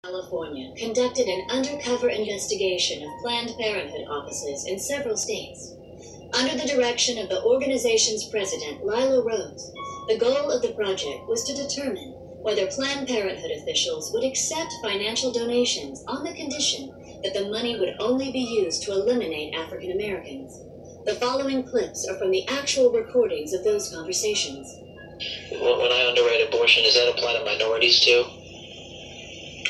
California conducted an undercover investigation of Planned Parenthood offices in several states. Under the direction of the organization's president, Lila Rose, the goal of the project was to determine whether Planned Parenthood officials would accept financial donations on the condition that the money would only be used to eliminate African Americans. The following clips are from the actual recordings of those conversations. When I underwrite abortion, does that apply to minorities too?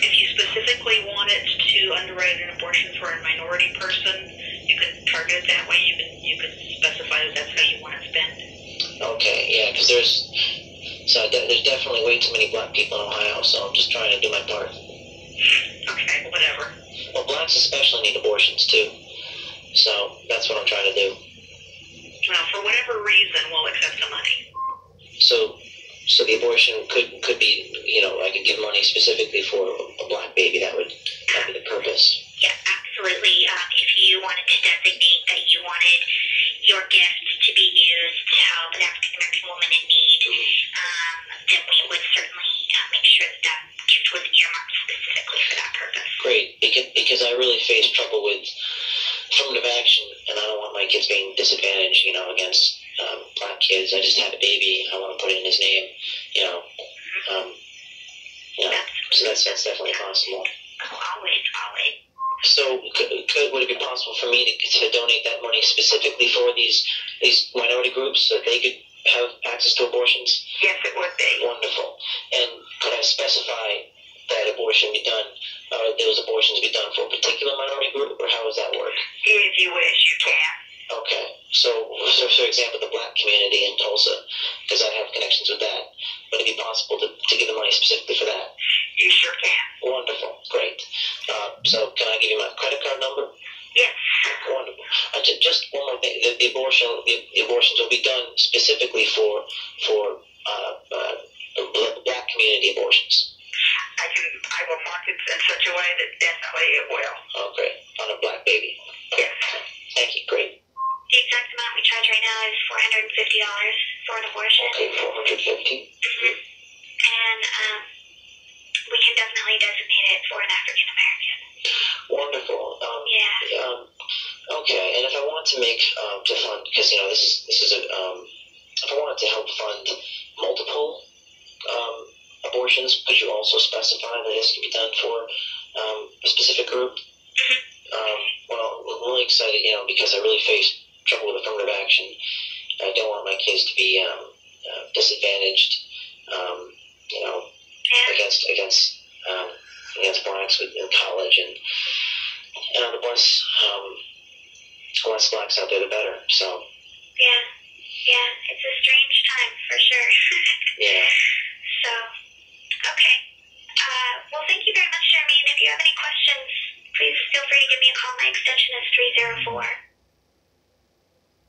If you specifically wanted to underwrite an abortion for a minority person, you can target it that way. You can specify that that's how you want it spent. Okay, yeah, because there's definitely way too many black people in Ohio, so I'm just trying to do my part. Okay, whatever. Well, blacks especially need abortions too, so that's what I'm trying to do. Well, for whatever reason, we'll accept the money. So the abortion could be, I could give money specifically for a black baby. That'd be the purpose. Yeah, absolutely. If you wanted to designate that you wanted your gift to be used to help an African American woman in need, then we would certainly make sure that that gift was earmarked specifically for that purpose. Great, because I really face trouble with affirmative action, and I don't want my kids being disadvantaged, against black kids. I just had a baby. I want to put it in his name, so that's definitely possible. Oh, always. So would it be possible for me to donate that money specifically for these minority groups so that they could have access to abortions? Yes, it would be. Wonderful. And could I specify that those abortions be done for a particular minority group, or how does that work? If you wish, you can. Okay. So for example, the black community in Tulsa, because I have connections with that, would it be possible to give the money specifically for that? You sure can. Wonderful. Great. So can I give you my credit card number? Yes. Wonderful. Just one more thing. The abortions will be done specifically for black community abortions. I will mark it in such a way that definitely it will. Oh, great. On a black baby. Yes. Thank you. Great. The exact amount we charge right now is $450 for an abortion. Okay, $450. Mm-hmm. And we can definitely designate it for an African American. Wonderful. Okay, and if I want to make to fund, because this is if I wanted to help fund multiple abortions, could you also specify that this can be done for a specific group? Well, I'm really excited, because I really face trouble with affirmative action. I don't want my kids to be disadvantaged, against blacks in college, and the less blacks out there, the better. So. Yeah, it's a strange time for sure. Yeah. So, okay. Well, thank you very much, Jeremy. And if you have any questions, please feel free to give me a call. My extension is 304.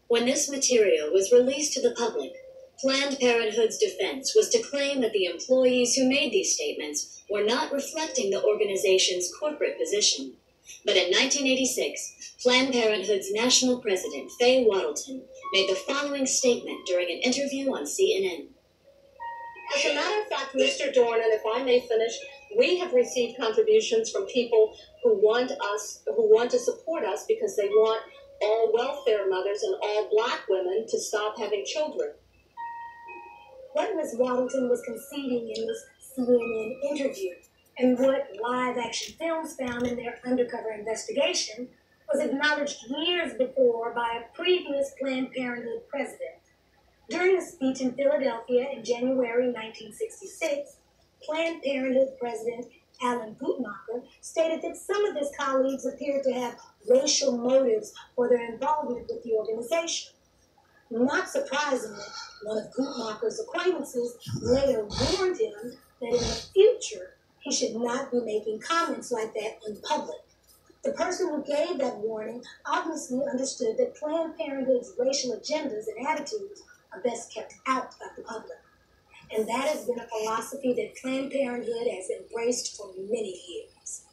When this material was released to the public, Planned Parenthood's defense was to claim that the employees who made these statements were not reflecting the organization's corporate position. But in 1986, Planned Parenthood's national president, Faye Wattleton, made the following statement during an interview on CNN. As a matter of fact, Mr. Dornan, if I may finish, we have received contributions from people who want to support us because they want all welfare mothers and all black women to stop having children. What Ms. Wattleton was conceding in this CNN interview, and what Live Action Films found in their undercover investigation, was acknowledged years before by a previous Planned Parenthood president. During a speech in Philadelphia in January 1966, Planned Parenthood President Alan Guttmacher stated that some of his colleagues appeared to have racial motives for their involvement with the organization. Not surprisingly, one of Guttmacher's acquaintances later warned him that in the future he should not be making comments like that in public. The person who gave that warning obviously understood that Planned Parenthood's racial agendas and attitudes are best kept out of the public. And that has been a philosophy that Planned Parenthood has embraced for many years.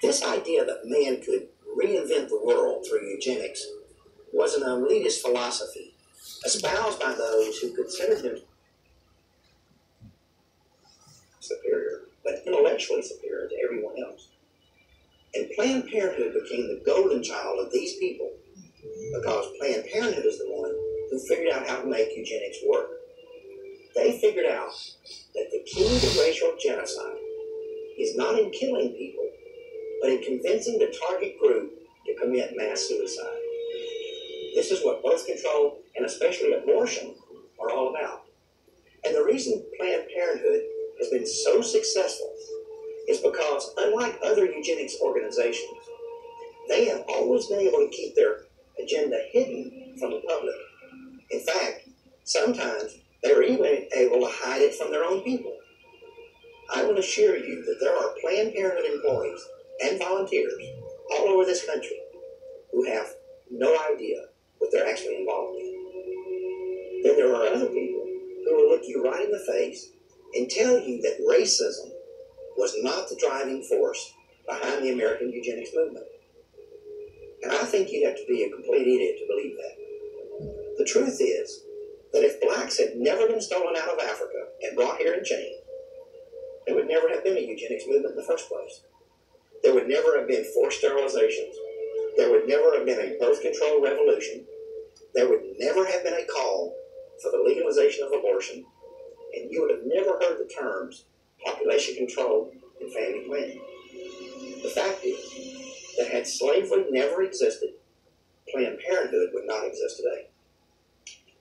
This idea that man could reinvent the world through eugenics was an elitist philosophy espoused by those who considered them superior, but intellectually superior to everyone else. And Planned Parenthood became the golden child of these people because Planned Parenthood is the one who figured out how to make eugenics work. They figured out that the key to racial genocide is not in killing people, but in convincing the target group to commit mass suicide. This is what birth control, and especially abortion, are all about. And the reason Planned Parenthood has been so successful is because, unlike other eugenics organizations, they have always been able to keep their agenda hidden from the public. In fact, sometimes they are even able to hide it from their own people. I will assure you that there are Planned Parenthood employees and volunteers all over this country who have no idea what they're actually involved in. Then there are other people who will look you right in the face and tell you that racism was not the driving force behind the American eugenics movement. And I think you'd have to be a complete idiot to believe that. The truth is that if blacks had never been stolen out of Africa and brought here in chains, there would never have been a eugenics movement in the first place. There would never have been forced sterilizations. There would never have been a birth control revolution. There would never have been a call for the legalization of abortion. And you would have never heard the terms population control and family planning. The fact is that had slavery never existed, Planned Parenthood would not exist today.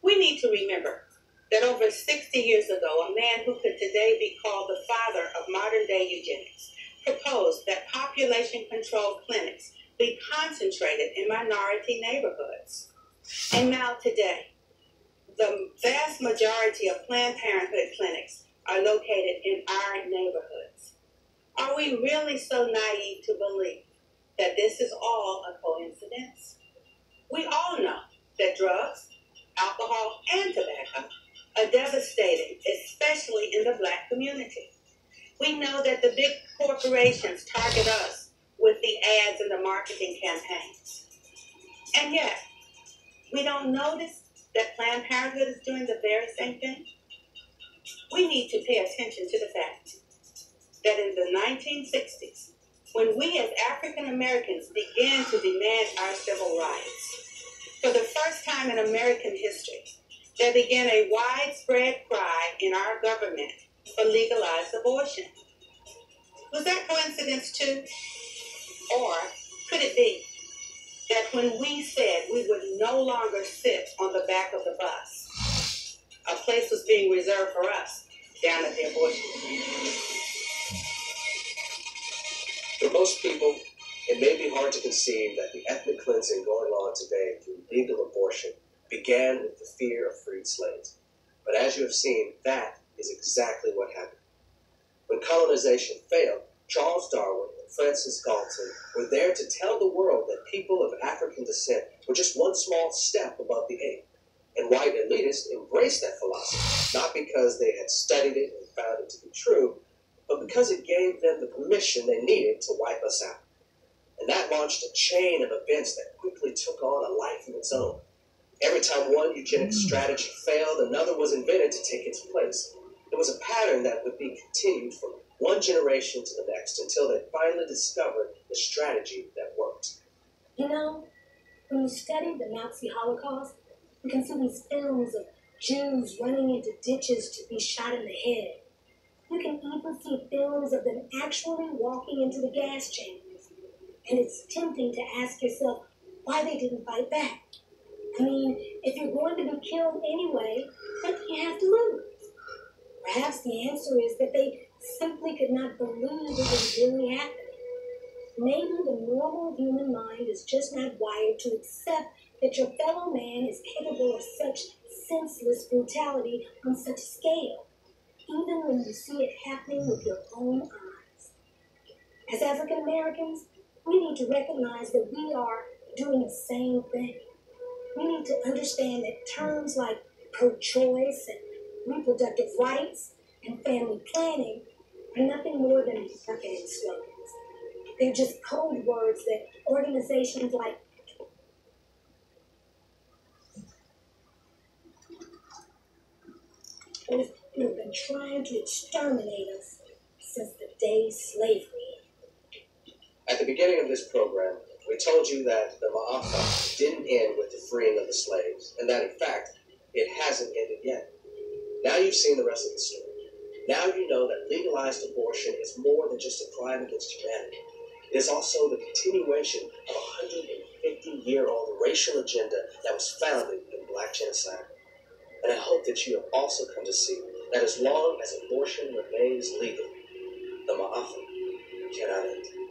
We need to remember that over 60 years ago, a man who could today be called the father of modern-day eugenics proposed that population control clinics be concentrated in minority neighborhoods. And now today, the vast majority of Planned Parenthood clinics are located in our neighborhoods. Are we really so naive to believe that this is all a coincidence? We all know that drugs, alcohol, and tobacco are devastating, especially in the black community. We know that the big corporations target us with the ads and the marketing campaigns. And yet, we don't notice that Planned Parenthood is doing the very same thing. We need to pay attention to the fact that in the 1960s, when we as African Americans began to demand our civil rights, for the first time in American history, there began a widespread cry in our government for legalized abortion. Was that coincidence too? Or could it be that when we said we would no longer sit on the back of the bus, a place was being reserved for us down at the abortion clinic? For most people, it may be hard to conceive that the ethnic cleansing going on today through legal abortion began with the fear of freed slaves. But as you have seen, that is exactly what happened. When colonization failed, Charles Darwin and Francis Galton were there to tell the world that people of African descent were just one small step above the ape. And white elitists embraced that philosophy, not because they had studied it and found it to be true, but because it gave them the permission they needed to wipe us out. And that launched a chain of events that quickly took on a life of its own. Every time one eugenics strategy failed, another was invented to take its place. It was a pattern that would be continued from one generation to the next until they finally discovered the strategy that worked. You know, when you study the Nazi Holocaust, you can see these films of Jews running into ditches to be shot in the head. You can even see films of them actually walking into the gas chambers. And it's tempting to ask yourself why they didn't fight back. I mean, if you're going to be killed anyway, what do you have to lose? Perhaps the answer is that they simply could not believe it was really happening. Maybe the normal human mind is just not wired to accept that your fellow man is capable of such senseless brutality on such a scale, even when you see it happening with your own eyes. As African Americans, we need to recognize that we are doing the same thing. We need to understand that terms like pro-choice and reproductive rights and family planning are nothing more than marketing slogans. They're just code words that organizations like who have been trying to exterminate us day slavery. At the beginning of this program, we told you that the Ma'afa didn't end with the freeing of the slaves, and that in fact, it hasn't ended yet. Now you've seen the rest of the story. Now you know that legalized abortion is more than just a crime against humanity. It is also the continuation of a 150-year-old racial agenda that was founded in Black genocide. And I hope that you have also come to see that as long as abortion remains legal, the Ma'afa cannot end.